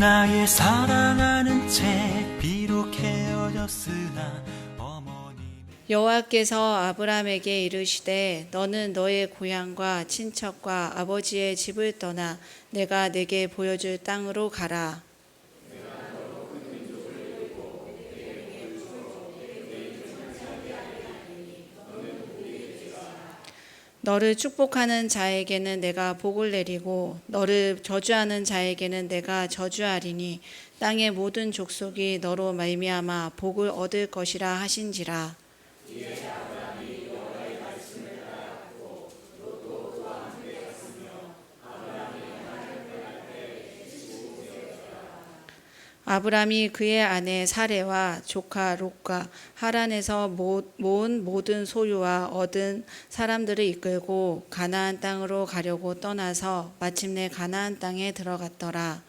나의 사랑하는 채 비록 헤어졌으나 어머니. 여호와께서 아브라함에게 이르시되 너는 너의 고향과 친척과 아버지의 집을 떠나 내가 네게 보여줄 땅으로 가라. 너를 축복하는 자에게는 내가 복을 내리고 너를 저주하는 자에게는 내가 저주하리니 땅의 모든 족속이 너로 말미암아 복을 얻을 것이라 하신지라. 아브람이 그의 아내 사레와 조카 롯과 하란에서 모은 모든 소유와 얻은 사람들을 이끌고 가나안 땅으로 가려고 떠나서 마침내 가나안 땅에 들어갔더라.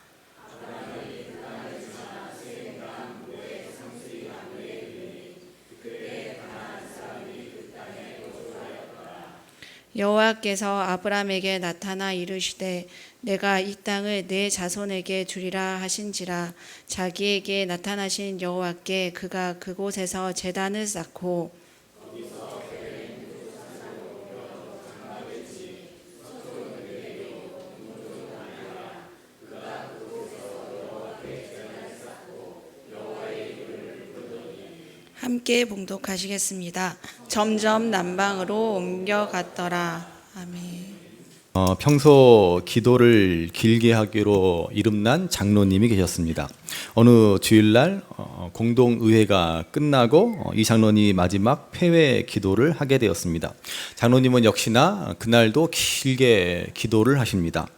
여호와께서 아브람에게 나타나 이르시되 내가 이 땅을 내 자손에게 주리라 하신지라. 자기에게 나타나신 여호와께 그가 그곳에서 제단을 쌓고 함께 봉독하시겠습니다. 점점 남방으로 옮겨갔더라. 아멘. 평소 기도를 길게 하기로 이름난 장로님이 계셨습니다. 어느 주일날 공동의회가 끝나고 이 장로님이 마지막 폐회 기도를 하게 되었습니다. 장로님은 역시나 그날도 길게 기도를 하십니다.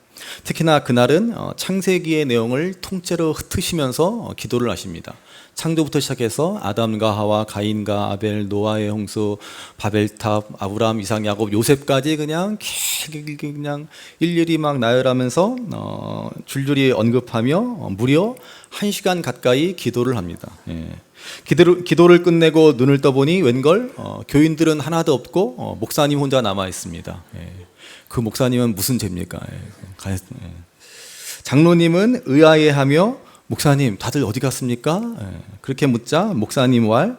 특히나 그날은 창세기의 내용을 통째로 흩으시면서 기도를 하십니다. 창조부터 시작해서 아담과 하와, 가인과 아벨, 노아의 홍수, 바벨탑, 아브라함, 이삭, 야곱, 요셉까지 그냥 길게 그냥 일일이 막 나열하면서 줄줄이 언급하며 무려 1시간 가까이 기도를 합니다. 예. 기도를 끝내고 눈을 떠보니 웬걸 교인들은 하나도 없고 목사님 혼자 남아 있습니다. 예. 그 목사님은 무슨 죄입니까? 예. 장로님은 의아해하며 목사님 다들 어디 갔습니까? 그렇게 묻자 목사님 왈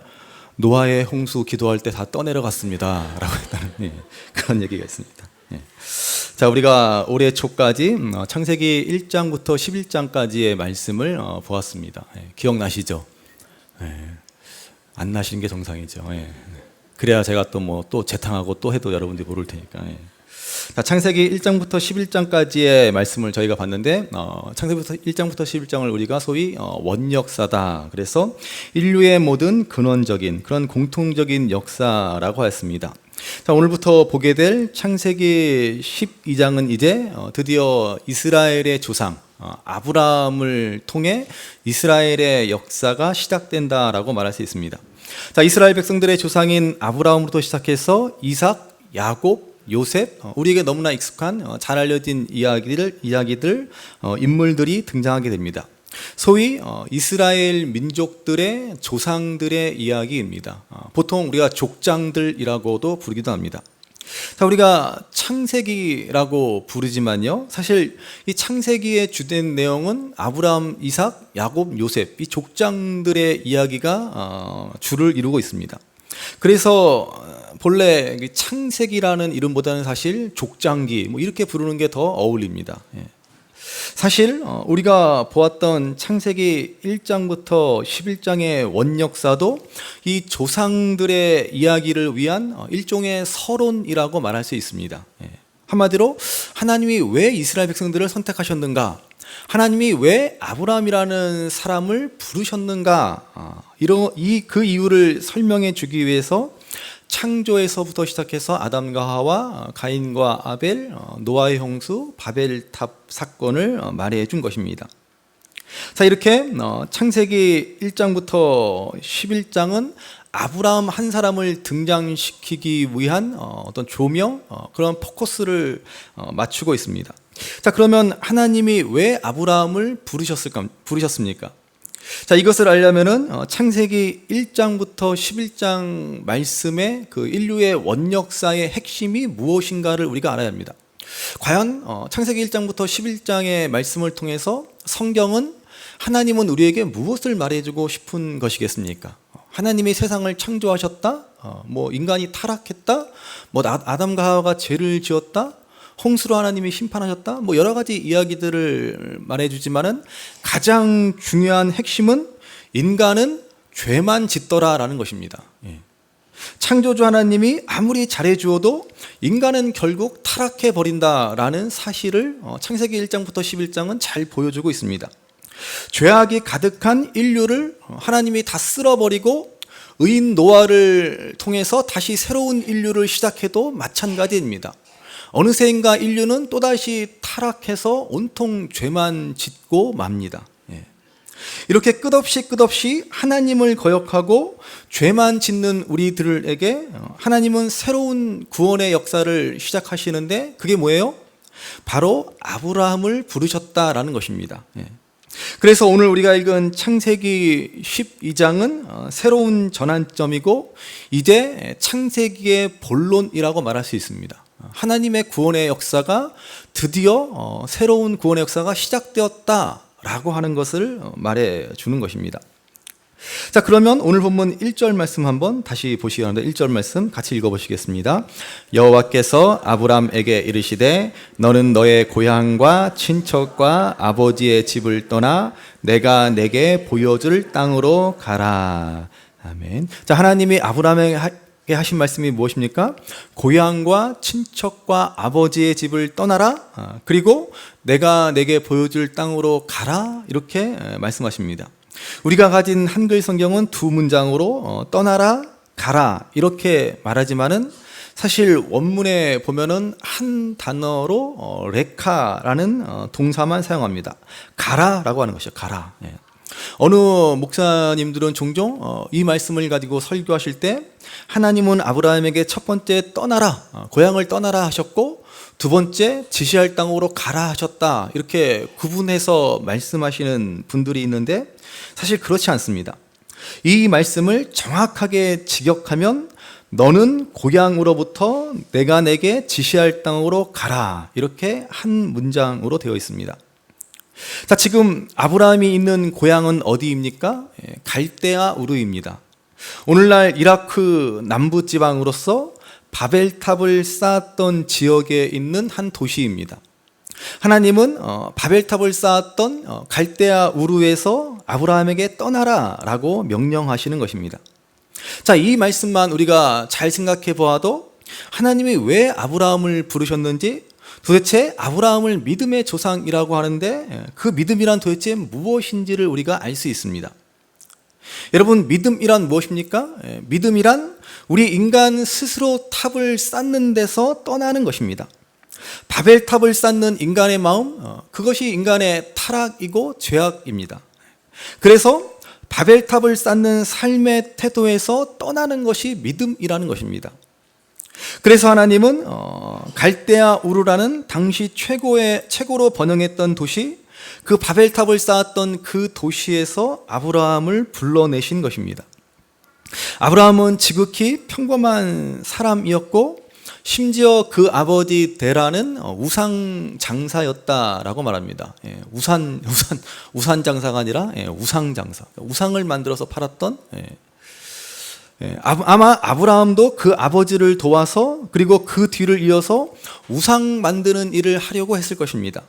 노아의 홍수 기도할 때 다 떠내려갔습니다 라고 했다는 그런 얘기가 있습니다. 자, 우리가 올해 초까지 창세기 1장부터 11장까지의 말씀을 보았습니다. 기억나시죠? 안 나시는 게 정상이죠. 그래야 제가 또 재탕하고 또 해도 여러분들이 모를 테니까. 자, 창세기 1장부터 11장까지의 말씀을 저희가 봤는데 창세기부터 1장부터 11장을 우리가 소위 원역사다. 그래서 인류의 모든 근원적인 그런 공통적인 역사라고 했습니다. 자, 오늘부터 보게 될 창세기 12장은 이제 드디어 이스라엘의 조상 아브라함을 통해 이스라엘의 역사가 시작된다라고 말할 수 있습니다. 자, 이스라엘 백성들의 조상인 아브라함으로부터 시작해서 이삭, 야곱, 요셉, 우리에게 너무나 익숙한 잘 알려진 이야기들, 인물들이 등장하게 됩니다. 소위 이스라엘 민족들의 조상들의 이야기입니다. 보통 우리가 족장들이라고도 부르기도 합니다. 자, 우리가 창세기라고 부르지만요, 사실 이 창세기의 주된 내용은 아브라함, 이삭, 야곱, 요셉 이 족장들의 이야기가 주를 이루고 있습니다. 그래서 본래 창세기라는 이름보다는 사실 족장기 이렇게 부르는 게 더 어울립니다. 사실 우리가 보았던 창세기 1장부터 11장의 원역사도 이 조상들의 이야기를 위한 일종의 서론이라고 말할 수 있습니다. 한마디로 하나님이 왜 이스라엘 백성들을 선택하셨는가, 하나님이 왜 아브라함이라는 사람을 부르셨는가, 그 이유를 설명해 주기 위해서 창조에서부터 시작해서 아담과 하와, 가인과 아벨, 노아의 홍수, 바벨탑 사건을 말해 준 것입니다. 자, 이렇게 창세기 1장부터 11장은 아브라함 한 사람을 등장시키기 위한 어떤 조명, 그런 포커스를 맞추고 있습니다. 자, 그러면 하나님이 왜 아브라함을 부르셨습니까? 자, 이것을 알려면은 창세기 1장부터 11장 말씀의 그 인류의 원역사의 핵심이 무엇인가를 우리가 알아야 합니다. 과연 창세기 1장부터 11장의 말씀을 통해서 성경은 하나님은 우리에게 무엇을 말해주고 싶은 것이겠습니까? 하나님이 세상을 창조하셨다? 뭐 인간이 타락했다? 뭐 아담과 하와가 죄를 지었다? 홍수로 하나님이 심판하셨다? 뭐 여러 가지 이야기들을 말해주지만은 가장 중요한 핵심은 인간은 죄만 짓더라라는 것입니다. 창조주 하나님이 아무리 잘해주어도 인간은 결국 타락해 버린다라는 사실을 창세기 1장부터 11장은 잘 보여주고 있습니다. 죄악이 가득한 인류를 하나님이 다 쓸어버리고 의인 노아를 통해서 다시 새로운 인류를 시작해도 마찬가지입니다. 어느새인가 인류는 또다시 타락해서 온통 죄만 짓고 맙니다. 이렇게 끝없이 하나님을 거역하고 죄만 짓는 우리들에게 하나님은 새로운 구원의 역사를 시작하시는데 그게 뭐예요? 바로 아브라함을 부르셨다라는 것입니다. 그래서 오늘 우리가 읽은 창세기 12장은 새로운 전환점이고 이제 창세기의 본론이라고 말할 수 있습니다. 하나님의 구원의 역사가 드디어 새로운 구원의 역사가 시작되었다라고 하는 것을 말해 주는 것입니다. 자, 그러면 오늘 본문 1절 말씀 한번 다시 보시기 바랍니다. 1절 말씀 같이 읽어보시겠습니다. 여호와께서 아브람에게 이르시되 너는 너의 고향과 친척과 아버지의 집을 떠나 내가 내게 보여줄 땅으로 가라. 아멘. 자, 하나님이 아브람에게 하신 말씀이 무엇입니까? 고향과 친척과 아버지의 집을 떠나라. 그리고 내가 내게 보여줄 땅으로 가라. 이렇게 말씀하십니다. 우리가 가진 한글 성경은 두 문장으로 떠나라, 가라 이렇게 말하지만은 사실 원문에 보면은 한 단어로 레카라는 동사만 사용합니다. 가라라고 하는 것이죠. 가라. 어느 목사님들은 종종 이 말씀을 가지고 설교하실 때 하나님은 아브라함에게 첫 번째 떠나라, 고향을 떠나라 하셨고 두 번째 지시할 땅으로 가라 하셨다 이렇게 구분해서 말씀하시는 분들이 있는데 사실 그렇지 않습니다. 이 말씀을 정확하게 직역하면 너는 고향으로부터 내가 내게 지시할 땅으로 가라 이렇게 한 문장으로 되어 있습니다. 자, 지금 아브라함이 있는 고향은 어디입니까? 갈대아 우르입니다. 오늘날 이라크 남부 지방으로서 바벨탑을 쌓았던 지역에 있는 한 도시입니다. 하나님은 바벨탑을 쌓았던 갈대아 우르에서 아브라함에게 떠나라 라고 명령하시는 것입니다. 자, 이 말씀만 우리가 잘 생각해 보아도 하나님이 왜 아브라함을 부르셨는지 도대체 아브라함을 믿음의 조상이라고 하는데 그 믿음이란 도대체 무엇인지를 우리가 알 수 있습니다. 여러분, 믿음이란 무엇입니까? 믿음이란 우리 인간 스스로 탑을 쌓는 데서 떠나는 것입니다. 바벨탑을 쌓는 인간의 마음, 그것이 인간의 타락이고 죄악입니다. 그래서 바벨탑을 쌓는 삶의 태도에서 떠나는 것이 믿음이라는 것입니다. 그래서 하나님은 갈대아 우르라는 당시 최고로 번영했던 도시, 그 바벨탑을 쌓았던 그 도시에서 아브라함을 불러내신 것입니다. 아브라함은 지극히 평범한 사람이었고 심지어 그 아버지 데라는 우상 장사였다라고 말합니다. 우산 장사가 아니라 우상 장사, 우상을 만들어서 팔았던. 아마 아브라함도 그 아버지를 도와서 그리고 그 뒤를 이어서 우상 만드는 일을 하려고 했을 것입니다.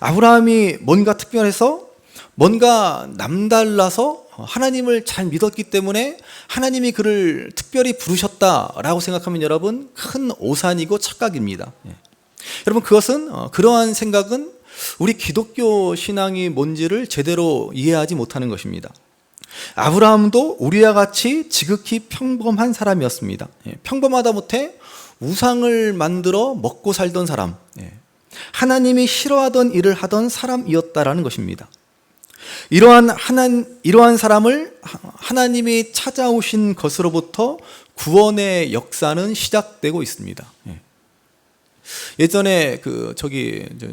아브라함이 뭔가 특별해서 뭔가 남달라서 하나님을 잘 믿었기 때문에 하나님이 그를 특별히 부르셨다라고 생각하면 여러분 큰 오산이고 착각입니다. 여러분, 그러한 생각은 우리 기독교 신앙이 뭔지를 제대로 이해하지 못하는 것입니다. 아브라함도 우리와 같이 지극히 평범한 사람이었습니다. 평범하다 못해 우상을 만들어 먹고 살던 사람, 하나님이 싫어하던 일을 하던 사람이었다라는 것입니다. 이러한 사람을 하나님이 찾아오신 것으로부터 구원의 역사는 시작되고 있습니다. 예전에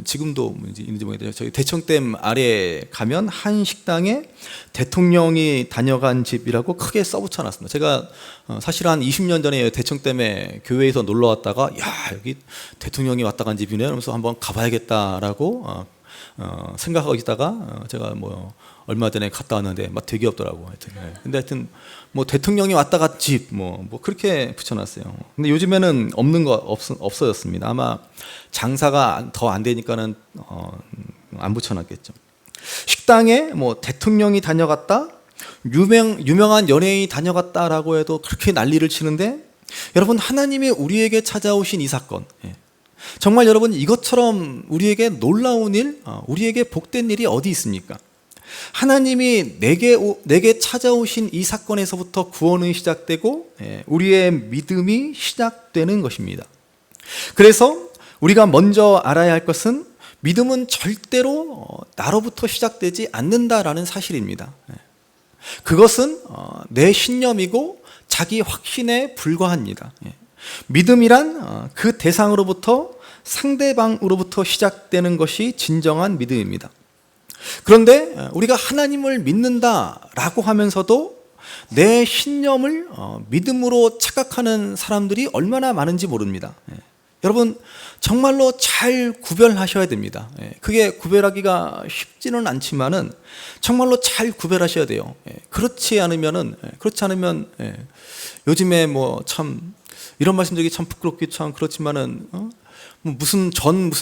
지금도 있는지 모르겠는데 저기 대청댐 아래 가면 한 식당에 대통령이 다녀간 집이라고 크게 써붙여놨습니다. 제가 사실 한 20년 전에 대청댐에 교회에서 놀러 왔다가 야, 여기 대통령이 왔다 간 집이네 그러면서 한번 가봐야겠다라고 생각하고 있다가 제가 뭐 얼마 전에 갔다 왔는데 막 되게 없더라고. 하여튼. 근데 하여튼 뭐 대통령이 왔다 갔지 뭐 그렇게 붙여놨어요. 근데 요즘에는 없는 거 없어졌습니다. 아마 장사가 더 안 되니까는 안 붙여놨겠죠. 식당에 뭐 대통령이 다녀갔다, 유명한 연예인이 다녀갔다라고 해도 그렇게 난리를 치는데, 여러분, 하나님이 우리에게 찾아오신 이 사건, 정말 여러분 이것처럼 우리에게 놀라운 일, 우리에게 복된 일이 어디 있습니까? 하나님이 내게 찾아오신 이 사건에서부터 구원이 시작되고 우리의 믿음이 시작되는 것입니다. 그래서 우리가 먼저 알아야 할 것은 믿음은 절대로 나로부터 시작되지 않는다라는 사실입니다. 그것은 내 신념이고 자기 확신에 불과합니다. 믿음이란 그 대상으로부터, 상대방으로부터 시작되는 것이 진정한 믿음입니다. 그런데 우리가 하나님을 믿는다라고 하면서도 내 신념을 믿음으로 착각하는 사람들이 얼마나 많은지 모릅니다. 여러분, 정말로 잘 구별하셔야 됩니다. 그게 구별하기가 쉽지는 않지만은 정말로 잘 구별하셔야 돼요. 그렇지 않으면 요즘에 뭐 참 이런 말씀드리기 참 부끄럽기 참 그렇지만은 무슨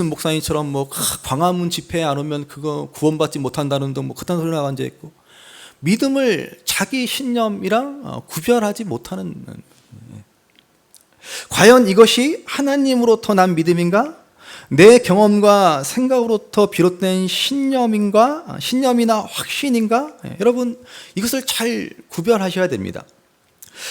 목사님처럼 뭐 광화문 집회에 안 오면 그거 구원받지 못한다는 등 뭐 그딴 소리가 앉아 있고, 믿음을 자기 신념이랑 구별하지 못하는, 과연 이것이 하나님으로부터 난 믿음인가? 내 경험과 생각으로부터 비롯된 신념이나 확신인가? 여러분, 이것을 잘 구별하셔야 됩니다.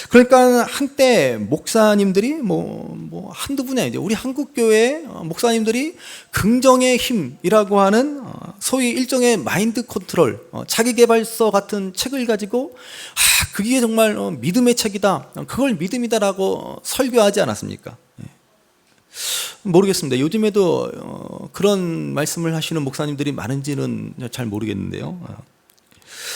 그러니까 한때 목사님들이 뭐 한두 분이 아니죠. 우리 한국교회 목사님들이 긍정의 힘이라고 하는 소위 일종의 마인드 컨트롤, 자기계발서 같은 책을 가지고 그게 정말 믿음의 책이다, 그걸 믿음이다라고 설교하지 않았습니까? 모르겠습니다. 요즘에도 그런 말씀을 하시는 목사님들이 많은지는 잘 모르겠는데요.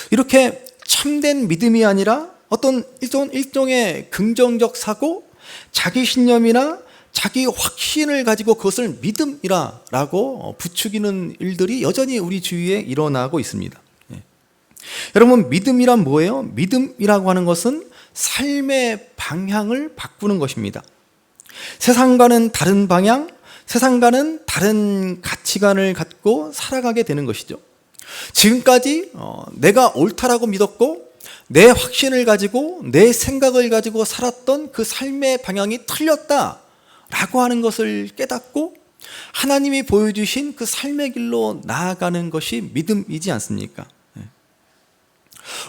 이렇게 참된 믿음이 아니라 어떤 일종의 긍정적 사고, 자기 신념이나 자기 확신을 가지고 그것을 믿음이라고 부추기는 일들이 여전히 우리 주위에 일어나고 있습니다. 여러분, 믿음이란 뭐예요? 믿음이라고 하는 것은 삶의 방향을 바꾸는 것입니다. 세상과는 다른 방향, 세상과는 다른 가치관을 갖고 살아가게 되는 것이죠. 지금까지 내가 옳다라고 믿었고 내 확신을 가지고 내 생각을 가지고 살았던 그 삶의 방향이 틀렸다라고 하는 것을 깨닫고 하나님이 보여주신 그 삶의 길로 나아가는 것이 믿음이지 않습니까?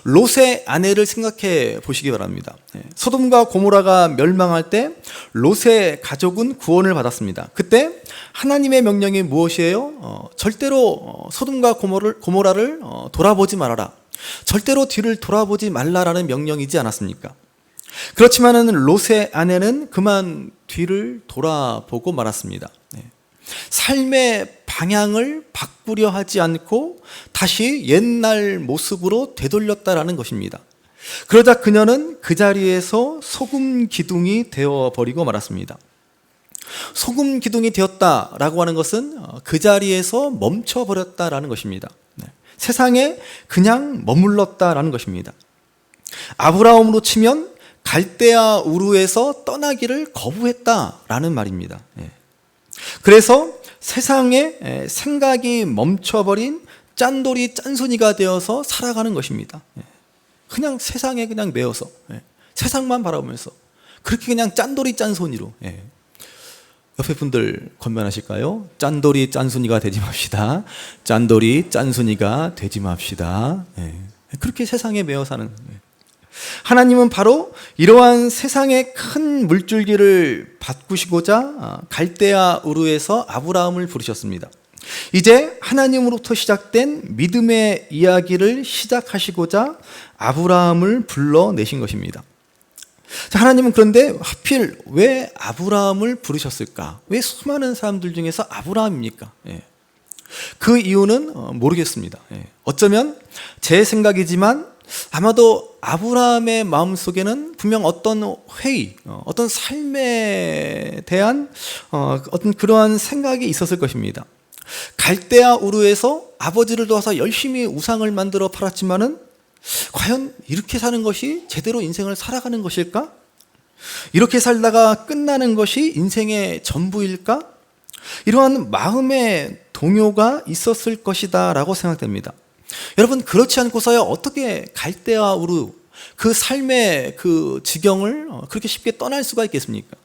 롯의 아내를 생각해 보시기 바랍니다. 소돔과 고모라가 멸망할 때 롯의 가족은 구원을 받았습니다. 그때 하나님의 명령이 무엇이에요? 절대로 소돔과 고모라를 돌아보지 말아라, 절대로 뒤를 돌아보지 말라라는 명령이지 않았습니까? 그렇지만은 롯의 아내는 그만 뒤를 돌아보고 말았습니다. 삶의 방향을 바꾸려 하지 않고 다시 옛날 모습으로 되돌렸다라는 것입니다. 그러자 그녀는 그 자리에서 소금 기둥이 되어버리고 말았습니다. 소금 기둥이 되었다라고 하는 것은 그 자리에서 멈춰버렸다라는 것입니다. 세상에 그냥 머물렀다라는 것입니다. 아브라함으로 치면 갈대아 우르에서 떠나기를 거부했다라는 말입니다. 그래서 세상에 생각이 멈춰버린 짠돌이 짠순이가 되어서 살아가는 것입니다. 그냥 세상에 그냥 매여서 세상만 바라보면서 그렇게 그냥 짠돌이 짠순이로. 옆에 분들 권면하실까요? 짠돌이 짠순이가 되지 맙시다. 짠돌이 짠순이가 되지 맙시다. 그렇게 세상에 매여 사는. 하나님은 바로 이러한 세상의 큰 물줄기를 바꾸시고자 갈대아 우르에서 아브라함을 부르셨습니다. 이제 하나님으로부터 시작된 믿음의 이야기를 시작하시고자 아브라함을 불러내신 것입니다. 자, 하나님은 그런데 하필 왜 아브라함을 부르셨을까? 왜 수많은 사람들 중에서 아브라함입니까? 그 이유는 모르겠습니다. 어쩌면 제 생각이지만 아마도 아브라함의 마음속에는 분명 어떤 회의, 어떤 삶에 대한 어떤 그러한 생각이 있었을 것입니다. 갈대아 우르에서 아버지를 도와서 열심히 우상을 만들어 팔았지만은 과연 이렇게 사는 것이 제대로 인생을 살아가는 것일까? 이렇게 살다가 끝나는 것이 인생의 전부일까? 이러한 마음의 동요가 있었을 것이다 라고 생각됩니다. 여러분, 그렇지 않고서야 어떻게 갈대아 우르 그 삶의 그 지경을 그렇게 쉽게 떠날 수가 있겠습니까?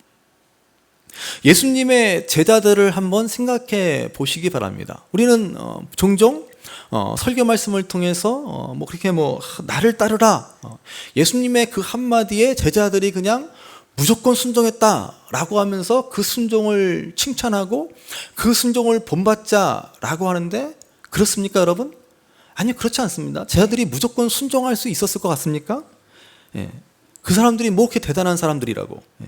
예수님의 제자들을 한번 생각해 보시기 바랍니다. 우리는 종종 설교 말씀을 통해서 그렇게 나를 따르라, 예수님의 그 한마디에 제자들이 그냥 무조건 순종했다라고 하면서 그 순종을 칭찬하고 그 순종을 본받자라고 하는데, 그렇습니까 여러분? 아니요, 그렇지 않습니다. 제자들이 무조건 순종할 수 있었을 것 같습니까? 예. 그 사람들이 뭐 그렇게 대단한 사람들이라고. 예.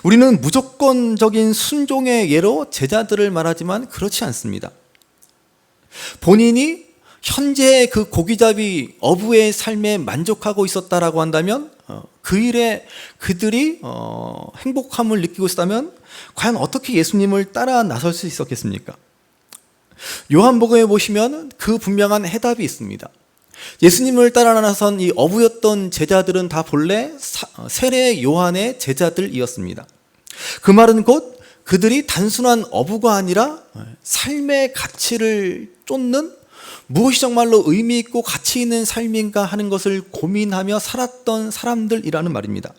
우리는 무조건적인 순종의 예로 제자들을 말하지만 그렇지 않습니다. 본인이 현재의 그 고기잡이 어부의 삶에 만족하고 있었다라고 한다면, 그 일에 그들이 행복함을 느끼고 있었다면 과연 어떻게 예수님을 따라 나설 수 있었겠습니까? 요한복음에 보시면 그 분명한 해답이 있습니다. 예수님을 따라 나선 이 어부였던 제자들은 다 본래 세례 요한의 제자들이었습니다. 그 말은 곧 그들이 단순한 어부가 아니라 삶의 가치를 쫓는, 무엇이 정말로 의미 있고 가치 있는 삶인가 하는 것을 고민하며 살았던 사람들이라는 말입니다.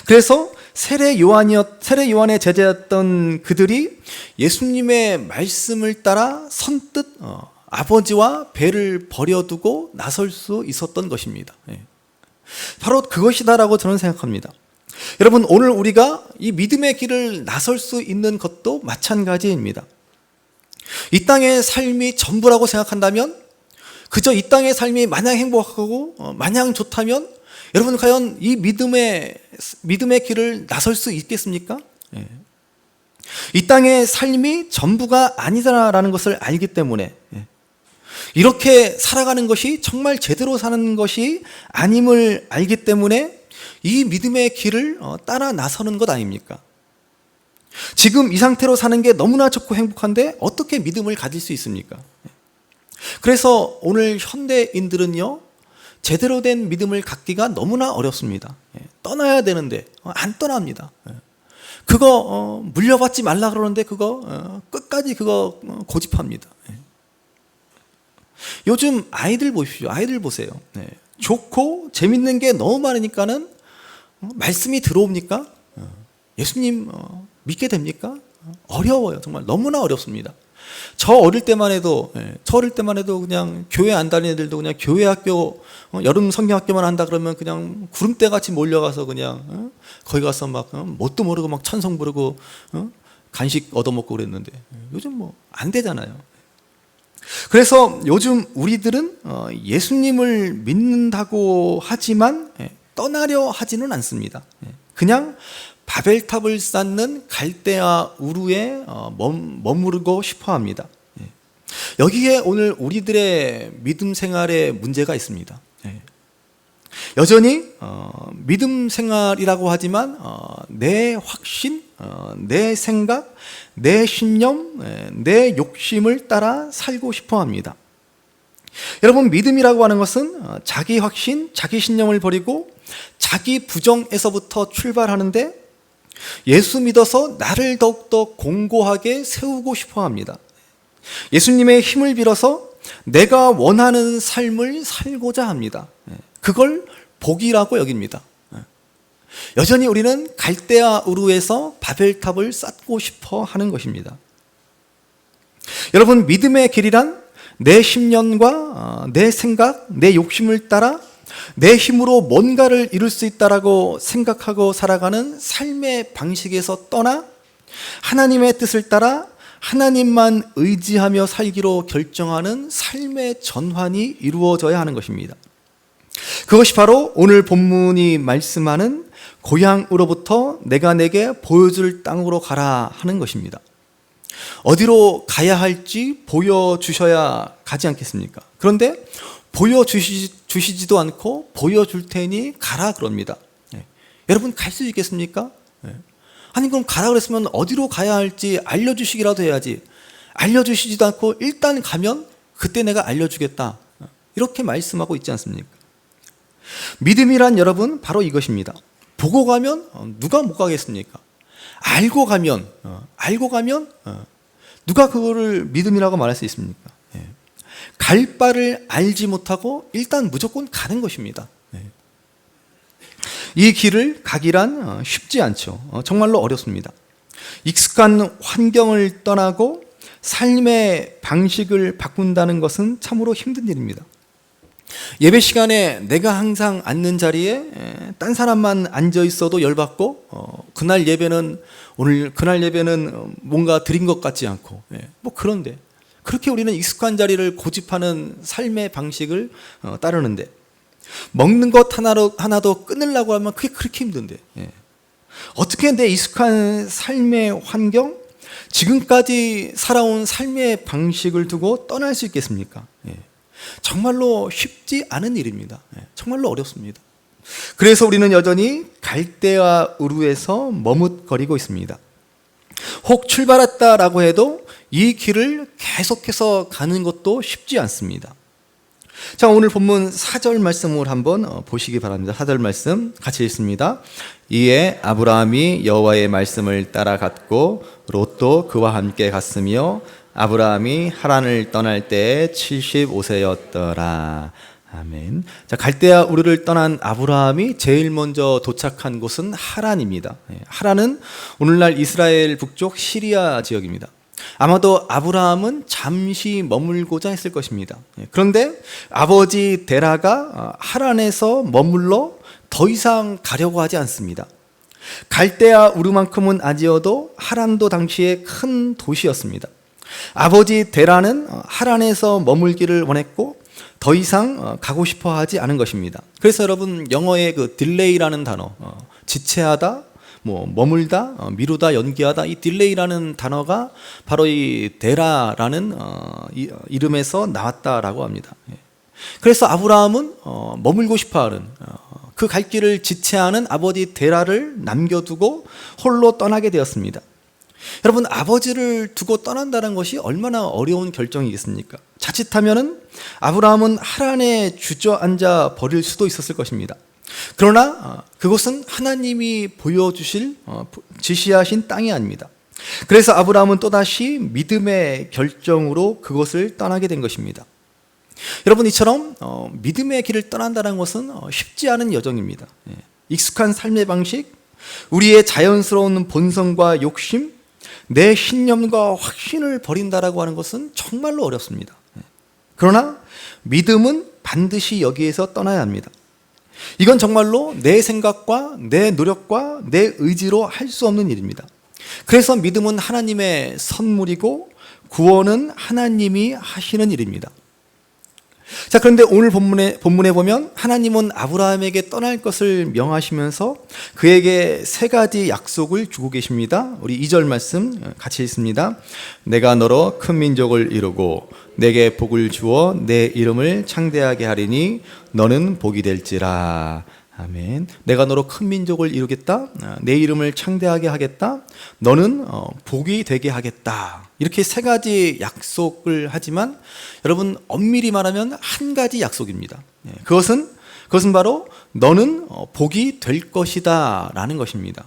그래서 세례 요한의 제자였던 그들이 예수님의 말씀을 따라 선뜻 아버지와 배를 버려두고 나설 수 있었던 것입니다. 바로 그것이다라고 저는 생각합니다. 여러분, 오늘 우리가 이 믿음의 길을 나설 수 있는 것도 마찬가지입니다. 이 땅의 삶이 전부라고 생각한다면, 그저 이 땅의 삶이 마냥 행복하고 마냥 좋다면 여러분 과연 이 믿음의 길을 나설 수 있겠습니까? 이 땅의 삶이 전부가 아니다라는 것을 알기 때문에, 이렇게 살아가는 것이 정말 제대로 사는 것이 아님을 알기 때문에 이 믿음의 길을 따라 나서는 것 아닙니까? 지금 이 상태로 사는 게 너무나 좋고 행복한데 어떻게 믿음을 가질 수 있습니까? 그래서 오늘 현대인들은요, 제대로 된 믿음을 갖기가 너무나 어렵습니다. 떠나야 되는데 안 떠납니다. 그거 물려받지 말라 그러는데 그거 끝까지 그거 고집합니다. 요즘 아이들 보십시오. 아이들 보세요. 좋고 재밌는 게 너무 많으니까는 말씀이 들어옵니까? 예수님 믿게 됩니까? 어려워요. 정말 너무나 어렵습니다. 저 어릴 때만 해도 그냥 교회 안 다니는 애들도 그냥 교회 학교, 여름 성경학교만 한다 그러면 그냥 구름대 같이 몰려가서 그냥 거기 가서 막 뭣도 모르고 막 찬송 부르고 간식 얻어먹고 그랬는데 요즘 뭐 안 되잖아요. 그래서 요즘 우리들은 예수님을 믿는다고 하지만 떠나려 하지는 않습니다. 그냥 바벨탑을 쌓는 갈대아 우르에 머무르고 싶어 합니다. 여기에 오늘 우리들의 믿음 생활에 문제가 있습니다. 여전히 믿음 생활이라고 하지만 내 확신, 내 생각, 내 신념, 내 욕심을 따라 살고 싶어 합니다. 여러분, 믿음이라고 하는 것은 자기 확신, 자기 신념을 버리고 자기 부정에서부터 출발하는데, 예수 믿어서 나를 더욱더 공고하게 세우고 싶어 합니다. 예수님의 힘을 빌어서 내가 원하는 삶을 살고자 합니다. 그걸 복이라고 여깁니다. 여전히 우리는 갈대아 우르에서 바벨탑을 쌓고 싶어 하는 것입니다. 여러분, 믿음의 길이란 내 심령과 내 생각, 내 욕심을 따라 내 힘으로 뭔가를 이룰 수 있다라고 생각하고 살아가는 삶의 방식에서 떠나 하나님의 뜻을 따라 하나님만 의지하며 살기로 결정하는 삶의 전환이 이루어져야 하는 것입니다. 그것이 바로 오늘 본문이 말씀하는 고향으로부터 내가 내게 보여줄 땅으로 가라 하는 것입니다. 어디로 가야 할지 보여주셔야 가지 않겠습니까? 그런데 보여주시지도 않고 보여줄 테니 가라 그럽니다. 여러분, 갈 수 있겠습니까? 아니, 그럼 가라 그랬으면 어디로 가야 할지 알려주시기라도 해야지. 알려주시지도 않고 일단 가면 그때 내가 알려주겠다. 이렇게 말씀하고 있지 않습니까? 믿음이란 여러분 바로 이것입니다. 보고 가면 누가 못 가겠습니까? 알고 가면 누가 그거를 믿음이라고 말할 수 있습니까? 갈 바를 알지 못하고 일단 무조건 가는 것입니다. 이 길을 가기란 쉽지 않죠. 정말로 어렵습니다. 익숙한 환경을 떠나고 삶의 방식을 바꾼다는 것은 참으로 힘든 일입니다. 예배 시간에 내가 항상 앉는 자리에 딴 사람만 앉아 있어도 열받고 그날 예배는 뭔가 드린 것 같지 않고 뭐 그런데 그렇게 우리는 익숙한 자리를 고집하는 삶의 방식을 따르는데 먹는 것 하나도 끊으려고 하면 그게 그렇게 힘든데 어떻게 내 익숙한 삶의 환경, 지금까지 살아온 삶의 방식을 두고 떠날 수 있겠습니까? 정말로 쉽지 않은 일입니다. 정말로 어렵습니다. 그래서 우리는 여전히 갈대와 우르에서 머뭇거리고 있습니다. 혹 출발했다라고 해도 이 길을 계속해서 가는 것도 쉽지 않습니다. 자, 오늘 본문 4절 말씀을 한번 보시기 바랍니다. 4절 말씀 같이 읽습니다. 이에 아브라함이 여호와의 말씀을 따라갔고 롯도 그와 함께 갔으며 아브라함이 하란을 떠날 때에 75세였더라. 아멘. 자, 갈대아 우르를 떠난 아브라함이 제일 먼저 도착한 곳은 하란입니다. 하란은 오늘날 이스라엘 북쪽 시리아 지역입니다. 아마도 아브라함은 잠시 머물고자 했을 것입니다. 그런데 아버지 데라가 하란에서 머물러 더 이상 가려고 하지 않습니다. 갈대아 우르만큼은 아니어도 하란도 당시에 큰 도시였습니다. 아버지 데라는 하란에서 머물기를 원했고 더 이상 가고 싶어 하지 않은 것입니다. 그래서 여러분 영어의 그 딜레이라는 단어, 지체하다, 머물다, 미루다, 연기하다, 이 딜레이라는 단어가 바로 이 데라라는 이름에서 나왔다라고 합니다. 그래서 아브라함은 머물고 싶어하는 그 갈 길을 지체하는 아버지 데라를 남겨두고 홀로 떠나게 되었습니다. 여러분, 아버지를 두고 떠난다는 것이 얼마나 어려운 결정이겠습니까? 자칫하면은 아브라함은 하란에 주저앉아 버릴 수도 있었을 것입니다. 그러나 그것은 하나님이 보여주실 지시하신 땅이 아닙니다. 그래서 아브라함은 또다시 믿음의 결정으로 그것을 떠나게 된 것입니다. 여러분, 이처럼 믿음의 길을 떠난다는 것은 쉽지 않은 여정입니다. 익숙한 삶의 방식, 우리의 자연스러운 본성과 욕심, 내 신념과 확신을 버린다라고 하는 것은 정말로 어렵습니다. 그러나 믿음은 반드시 여기에서 떠나야 합니다. 이건 정말로 내 생각과 내 노력과 내 의지로 할 수 없는 일입니다. 그래서 믿음은 하나님의 선물이고 구원은 하나님이 하시는 일입니다. 자, 그런데 오늘 본문에 보면 하나님은 아브라함에게 떠날 것을 명하시면서 그에게 세 가지 약속을 주고 계십니다. 우리 2절 말씀 같이 읽습니다. 내가 너로 큰 민족을 이루고 내게 복을 주어 내 이름을 창대하게 하리니 너는 복이 될지라. 아멘. 내가 너로 큰 민족을 이루겠다. 내 이름을 창대하게 하겠다. 너는 복이 되게 하겠다. 이렇게 세 가지 약속을 하지만 여러분, 엄밀히 말하면 한 가지 약속입니다. 그것은 바로 너는 복이 될 것이다 라는 것입니다.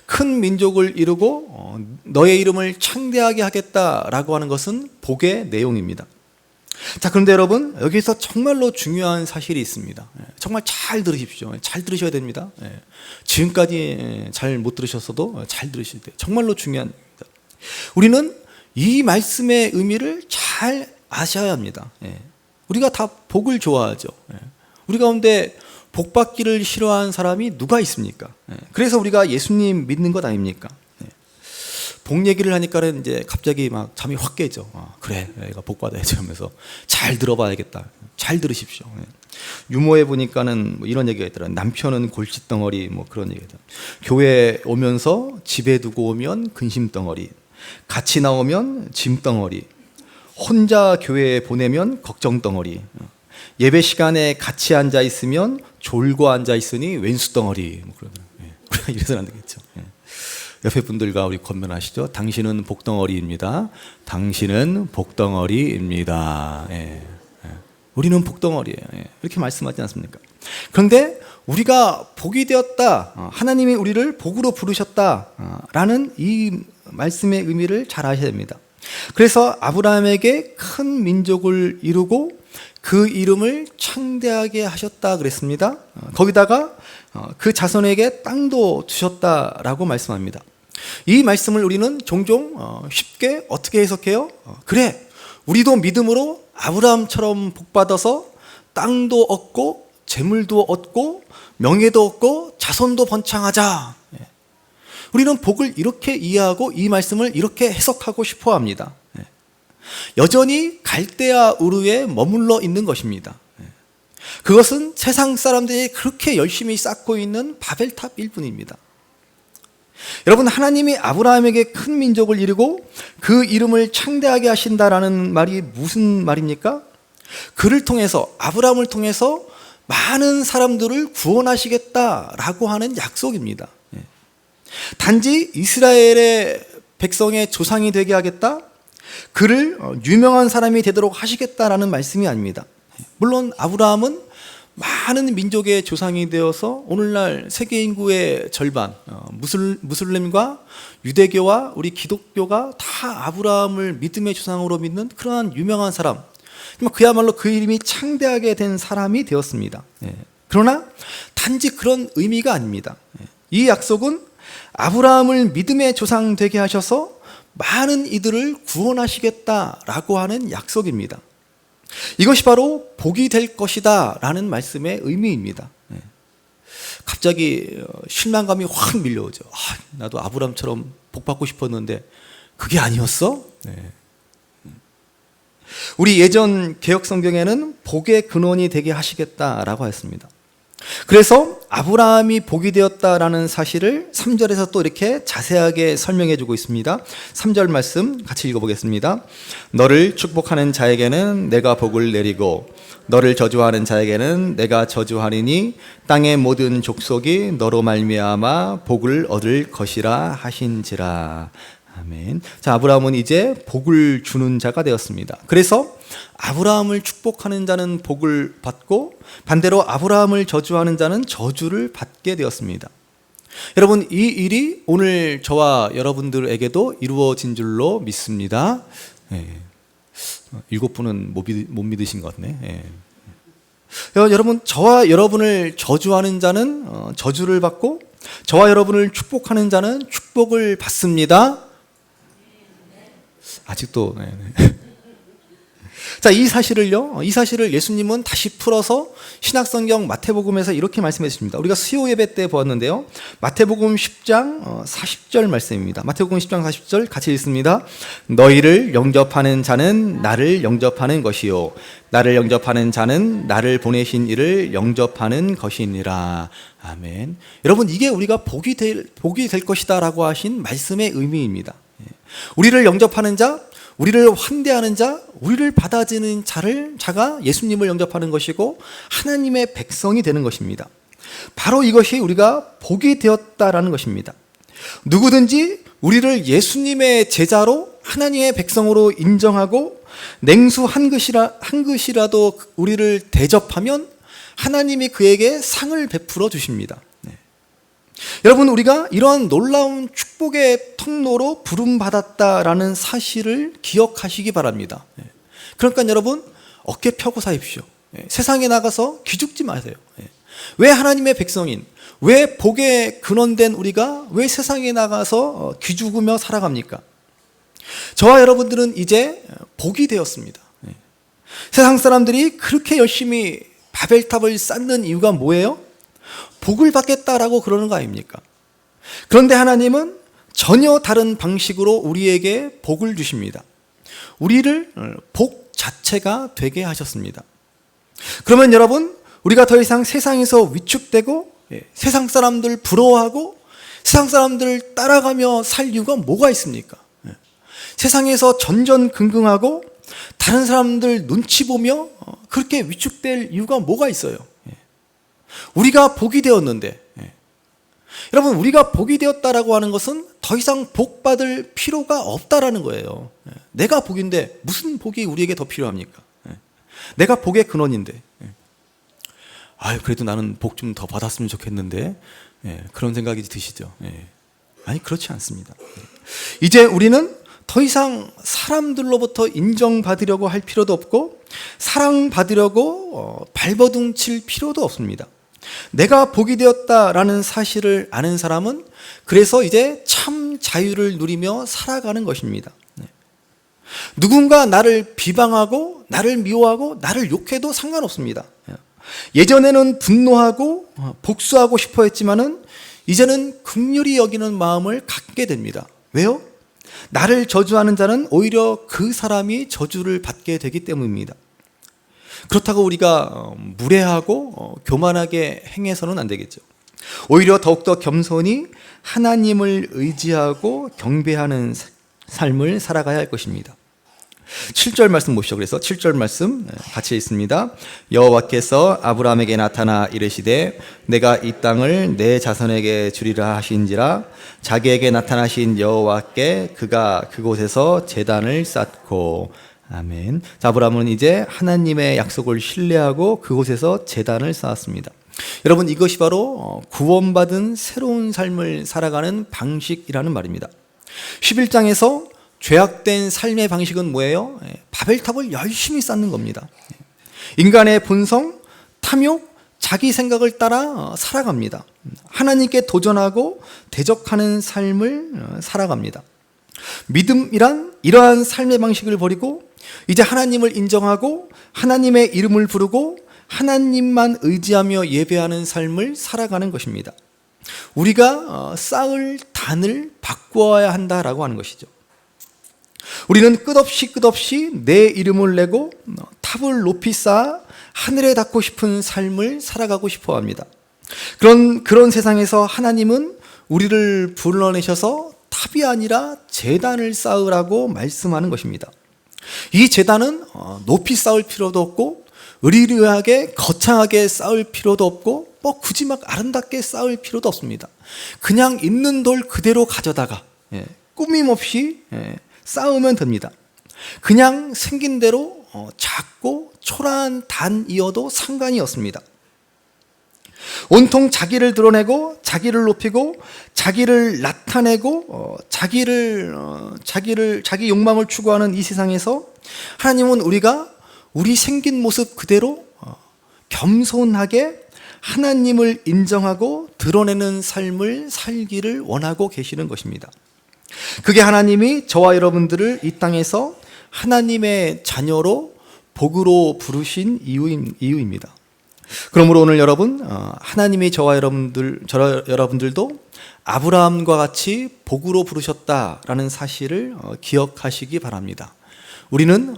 큰 민족을 이루고 너의 이름을 창대하게 하겠다라고 하는 것은 복의 내용입니다. 자, 그런데 여러분, 여기서 정말로 중요한 사실이 있습니다. 정말 잘 들으십시오. 잘 들으셔야 됩니다. 지금까지 잘 못 들으셨어도 잘 들으셔야 돼요. 정말로 중요합니다. 우리는 이 말씀의 의미를 잘 아셔야 합니다. 우리가 다 복을 좋아하죠. 우리 가운데 복 받기를 싫어하는 사람이 누가 있습니까? 그래서 우리가 예수님 믿는 것 아닙니까? 복 얘기를 하니까는 이제 갑자기 막 잠이 확 깨죠. 그래, 내가 복 받아야지 하면서 잘 들어봐야겠다. 잘 들으십시오. 유머에 보니까는 뭐 이런 얘기가 있더라고요. 남편은 골칫덩어리, 뭐 그런 얘기가 있더라고요. 교회 오면서 집에 두고 오면 근심덩어리, 같이 나오면 짐덩어리, 혼자 교회에 보내면 걱정덩어리, 예배 시간에 같이 앉아 있으면 졸고 앉아 있으니 왼수덩어리, 뭐 그러더라고요. 이래서는 안 되겠죠. 옆에 분들과 우리 권면하시죠. 당신은 복덩어리입니다. 당신은 복덩어리입니다. 예. 우리는 복덩어리예요. 예. 이렇게 말씀하지 않습니까? 그런데 우리가 복이 되었다, 하나님이 우리를 복으로 부르셨다라는 이 말씀의 의미를 잘 아셔야 됩니다. 그래서 아브라함에게 큰 민족을 이루고 그 이름을 창대하게 하셨다 그랬습니다. 거기다가 그 자손에게 땅도 주셨다라고 말씀합니다. 이 말씀을 우리는 종종 쉽게 어떻게 해석해요? 그래, 우리도 믿음으로 아브라함처럼 복받아서 땅도 얻고 재물도 얻고 명예도 얻고 자손도 번창하자. 우리는 복을 이렇게 이해하고 이 말씀을 이렇게 해석하고 싶어 합니다. 여전히 갈대아 우르에 머물러 있는 것입니다. 그것은 세상 사람들이 그렇게 열심히 쌓고 있는 바벨탑일 뿐입니다. 여러분, 하나님이 아브라함에게 큰 민족을 이루고 그 이름을 창대하게 하신다라는 말이 무슨 말입니까? 그를 통해서, 아브라함을 통해서 많은 사람들을 구원하시겠다라고 하는 약속입니다. 단지 이스라엘의 백성의 조상이 되게 하겠다, 그를 유명한 사람이 되도록 하시겠다라는 말씀이 아닙니다. 물론 아브라함은 많은 민족의 조상이 되어서 오늘날 세계 인구의 절반, 무슬림과 유대교와 우리 기독교가 다 아브라함을 믿음의 조상으로 믿는 그러한 유명한 사람, 그야말로 그 이름이 창대하게 된 사람이 되었습니다. 그러나 단지 그런 의미가 아닙니다. 이 약속은 아브라함을 믿음의 조상 되게 하셔서 많은 이들을 구원하시겠다라고 하는 약속입니다. 이것이 바로 복이 될 것이다 라는 말씀의 의미입니다. 갑자기 실망감이 확 밀려오죠. 나도 아브라함처럼 복받고 싶었는데 그게 아니었어? 우리 예전 개역 성경에는 복의 근원이 되게 하시겠다라고 했습니다. 그래서 아브라함이 복이 되었다라는 사실을 3절에서 또 이렇게 자세하게 설명해 주고 있습니다. 3절 말씀 같이 읽어보겠습니다. 너를 축복하는 자에게는 내가 복을 내리고 너를 저주하는 자에게는 내가 저주하리니 땅의 모든 족속이 너로 말미암아 복을 얻을 것이라 하신지라. 아멘. 자, 아브라함은 이제 복을 주는 자가 되었습니다. 그래서 아브라함을 축복하는 자는 복을 받고 반대로 아브라함을 저주하는 자는 저주를 받게 되었습니다. 여러분, 이 일이 오늘 저와 여러분들에게도 이루어진 줄로 믿습니다. 7분은 못 믿으신 것 같네. 여러분, 저와 여러분을 저주하는 자는 저주를 받고 저와 여러분을 축복하는 자는 축복을 받습니다. 아직도 자, 이 사실을 예수님은 다시 풀어서 신약성경 마태복음에서 이렇게 말씀해 주십니다. 우리가 수요 예배 때 보았는데요. 마태복음 10장 40절 말씀입니다. 마태복음 10장 40절 같이 읽습니다. 너희를 영접하는 자는 나를 영접하는 것이요 나를 영접하는 자는 나를 보내신 이를 영접하는 것이니라. 아멘. 여러분, 이게 우리가 복이 될 것이다라고 하신 말씀의 의미입니다. 우리를 영접하는 자, 우리를 환대하는 자, 우리를 받아주는 자가 예수님을 영접하는 것이고 하나님의 백성이 되는 것입니다. 바로 이것이 우리가 복이 되었다라는 것입니다. 누구든지 우리를 예수님의 제자로 하나님의 백성으로 인정하고 냉수 한 그릇이라도 우리를 대접하면 하나님이 그에게 상을 베풀어 주십니다. 여러분, 우리가 이러한 놀라운 축복의 통로로 부름받았다라는 사실을 기억하시기 바랍니다. 그러니까 여러분, 어깨 펴고 사십시오. 세상에 나가서 기죽지 마세요. 왜 하나님의 백성인, 왜 복에 근원된 우리가 왜 세상에 나가서 기죽으며 살아갑니까? 저와 여러분들은 이제 복이 되었습니다. 세상 사람들이 그렇게 열심히 바벨탑을 쌓는 이유가 뭐예요? 복을 받겠다라고 그러는 거 아닙니까? 그런데 하나님은 전혀 다른 방식으로 우리에게 복을 주십니다. 우리를 복 자체가 되게 하셨습니다. 그러면 여러분, 우리가 더 이상 세상에서 위축되고 세상 사람들 부러워하고 세상 사람들 따라가며 살 이유가 뭐가 있습니까? 세상에서 전전긍긍하고 다른 사람들 눈치 보며 그렇게 위축될 이유가 뭐가 있어요? 우리가 복이 되었는데, 여러분, 우리가 복이 되었다라고 하는 것은 더 이상 복 받을 필요가 없다라는 거예요. 내가 복인데 무슨 복이 우리에게 더 필요합니까? 내가 복의 근원인데. 아유, 그래도 나는 복 좀 더 받았으면 좋겠는데. 그런 생각이 드시죠? 아니, 그렇지 않습니다. 이제 우리는 더 이상 사람들로부터 인정받으려고 할 필요도 없고 사랑받으려고 발버둥 칠 필요도 없습니다. 내가 복이 되었다라는 사실을 아는 사람은 그래서 이제 참 자유를 누리며 살아가는 것입니다. 누군가 나를 비방하고 나를 미워하고 나를 욕해도 상관없습니다. 예전에는 분노하고 복수하고 싶어 했지만은 이제는 긍휼히 여기는 마음을 갖게 됩니다. 왜요? 나를 저주하는 자는 오히려 그 사람이 저주를 받게 되기 때문입니다. 그렇다고 우리가 무례하고 교만하게 행해서는 안 되겠죠. 오히려 더욱더 겸손히 하나님을 의지하고 경배하는 삶을 살아가야 할 것입니다. 7절 말씀 보시죠. 그래서 7절 말씀 같이 있습니다. 여호와께서 아브라함에게 나타나 이르시되 내가 이 땅을 내 자손에게 주리라 하신지라. 자기에게 나타나신 여호와께 그가 그곳에서 제단을 쌓고. 아멘. 자, 아브라함은 이제 하나님의 약속을 신뢰하고 그곳에서 제단을 쌓았습니다. 여러분, 이것이 바로 구원받은 새로운 삶을 살아가는 방식이라는 말입니다. 11장에서 죄악된 삶의 방식은 뭐예요? 바벨탑을 열심히 쌓는 겁니다. 인간의 본성, 탐욕, 자기 생각을 따라 살아갑니다. 하나님께 도전하고 대적하는 삶을 살아갑니다. 믿음이란 이러한 삶의 방식을 버리고 이제 하나님을 인정하고 하나님의 이름을 부르고 하나님만 의지하며 예배하는 삶을 살아가는 것입니다. 우리가 쌓을 단을 바꾸어야 한다라고 하는 것이죠. 우리는 끝없이 내 이름을 내고 탑을 높이 쌓아 하늘에 닿고 싶은 삶을 살아가고 싶어 합니다. 그런 세상에서 하나님은 우리를 불러내셔서 탑이 아니라 제단을 쌓으라고 말씀하는 것입니다. 이 제단은 높이 쌓을 필요도 없고 의리의리하게 거창하게 쌓을 필요도 없고 굳이 막 아름답게 쌓을 필요도 없습니다. 그냥 있는 돌 그대로 가져다가 꾸밈 없이 쌓으면 됩니다. 그냥 생긴 대로 작고 초라한 단이어도 상관이 없습니다. 온통 자기를 드러내고 자기를 높이고 자기를 나타내고 자기 욕망을 추구하는 이 세상에서 하나님은 우리가 우리 생긴 모습 그대로 겸손하게 하나님을 인정하고 드러내는 삶을 살기를 원하고 계시는 것입니다. 그게 하나님이 저와 여러분들을 이 땅에서 하나님의 자녀로 복으로 부르신 이유입니다. 그러므로 오늘 여러분, 하나님이 저와 여러분들도 아브라함과 같이 복으로 부르셨다라는 사실을 기억하시기 바랍니다. 우리는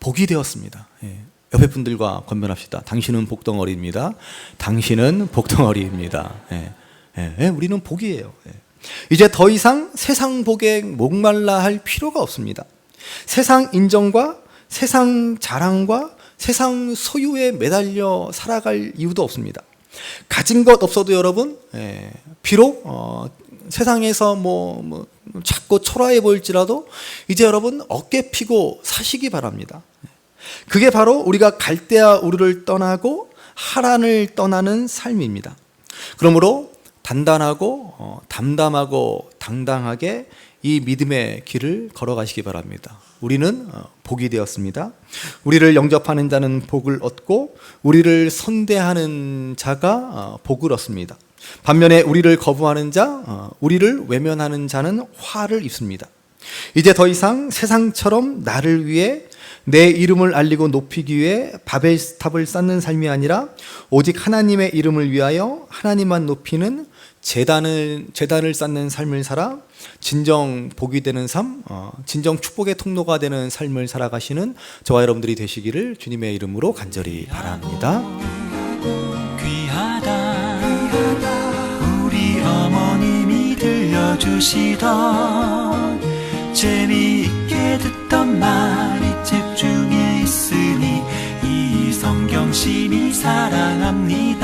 복이 되었습니다. 옆에 분들과 권면합시다. 당신은 복덩어리입니다. 당신은 복덩어리입니다. 우리는 복이에요. 이제 더 이상 세상 복에 목말라 할 필요가 없습니다. 세상 인정과 세상 자랑과 세상 소유에 매달려 살아갈 이유도 없습니다. 가진 것 없어도 여러분, 비록 세상에서 작고 초라해 보일지라도 이제 여러분 어깨 피고 사시기 바랍니다. 그게 바로 우리가 갈대아 우르를 떠나고 하란을 떠나는 삶입니다. 그러므로 단단하고 담담하고 당당하게 이 믿음의 길을 걸어가시기 바랍니다. 우리는 복이 되었습니다. 우리를 영접하는 자는 복을 얻고 우리를 선대하는 자가 복을 얻습니다. 반면에 우리를 거부하는 자, 우리를 외면하는 자는 화를 입습니다. 이제 더 이상 세상처럼 나를 위해 내 이름을 알리고 높이기 위해 바벨탑을 쌓는 삶이 아니라 오직 하나님의 이름을 위하여 하나님만 높이는 제단을 쌓는 삶을 살아 진정 복이 되는 삶, 진정 축복의 통로가 되는 삶을 살아가시는 저와 여러분들이 되시기를 주님의 이름으로 간절히 바랍니다. 귀하다 우리 어머님이 들려주시던 재미있게 듣던 말이 책 중에 있으니 이 성경 심히 사랑합니다.